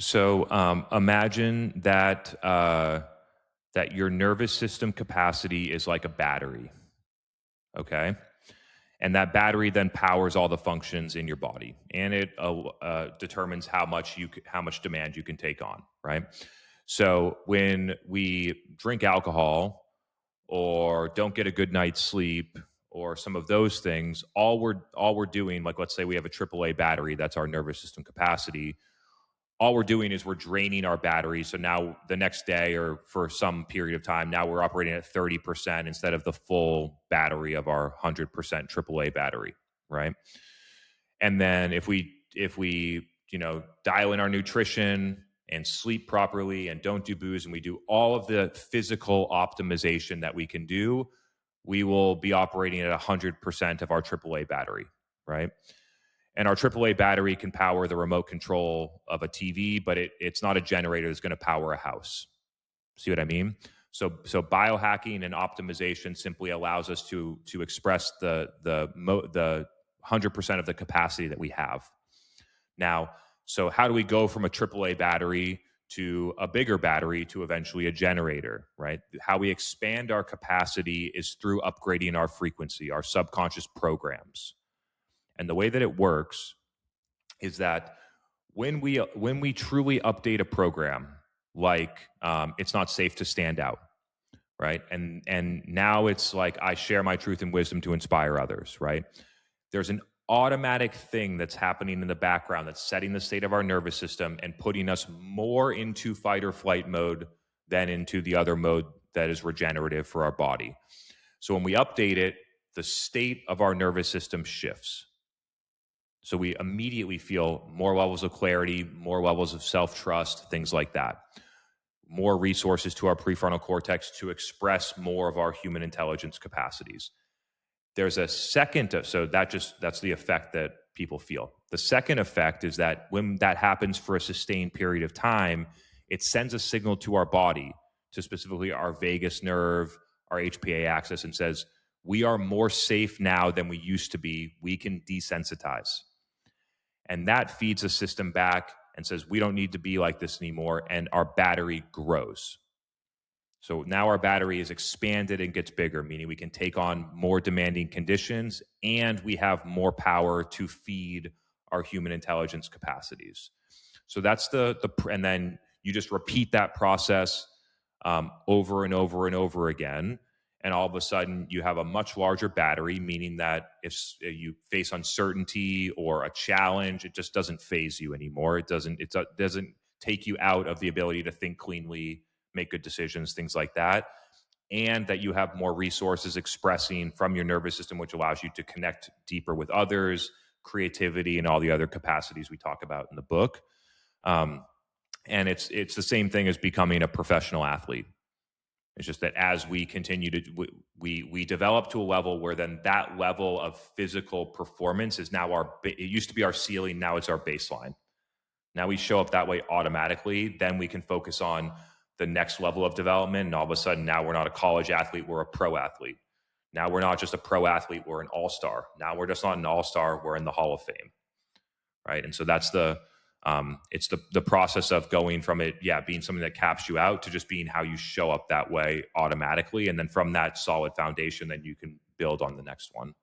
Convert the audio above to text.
So imagine that that your nervous system capacity is like a battery, okay? And that battery then powers all the functions in your body, and it determines how much demand you can take on, right? So when we drink alcohol or don't get a good night's sleep or some of those things, all we're doing, like let's say we have a AAA battery, that's our nervous system capacity. All we're doing is we're draining our battery. So now the next day or for some period of time, now we're operating at 30% instead of the full battery of our 100% AAA battery, right? And then if we dial in our nutrition and sleep properly and don't do booze and we do all of the physical optimization that we can do, we will be operating at 100% of our AAA battery, right? And our AAA battery can power the remote control of a TV, but it's not a generator that's going to power a house. See what I mean? So biohacking and optimization simply allows us to express the 100% of the capacity that we have. Now, so how do we go from a AAA battery to a bigger battery to eventually a generator, right? How we expand our capacity is through upgrading our frequency, our subconscious programs. And the way that it works is that when we truly update a program, like it's not safe to stand out, right? And now it's like I share my truth and wisdom to inspire others, right? There's an automatic thing that's happening in the background that's setting the state of our nervous system and putting us more into fight or flight mode than into the other mode that is regenerative for our body. So when we update it, the state of our nervous system shifts. So we immediately feel more levels of clarity, more levels of self-trust, things like that. More resources to our prefrontal cortex to express more of our human intelligence capacities. There's a second, so that's the effect that people feel. The second effect is that when that happens for a sustained period of time, it sends a signal to our body, to specifically our vagus nerve, our HPA axis, and says, we are more safe now than we used to be. We can desensitize. And that feeds the system back and says, we don't need to be like this anymore. And our battery grows. So now our battery is expanded and gets bigger, meaning we can take on more demanding conditions and we have more power to feed our human intelligence capacities. So that's and then you just repeat that process over and over and over again. And all of a sudden you have a much larger battery, meaning that if you face uncertainty or a challenge, it just doesn't phase you anymore. It doesn't take you out of the ability to think cleanly, make good decisions, things like that. And that you have more resources expressing from your nervous system, which allows you to connect deeper with others, creativity, and all the other capacities we talk about in the book. And it's the same thing as becoming a professional athlete. It's just that as we continue to, we develop to a level where then that level of physical performance is now it used to be our ceiling, now it's our baseline. Now we show up that way automatically, then we can focus on the next level of development. And all of a sudden now we're not a college athlete, we're a pro athlete. Now we're not just a pro athlete, we're an all-star. Now we're just not an all-star, we're in the Hall of Fame, right? And so that's it's the process of going from it, being something that caps you out to just being how you show up that way automatically. And then from that solid foundation, then you can build on the next one.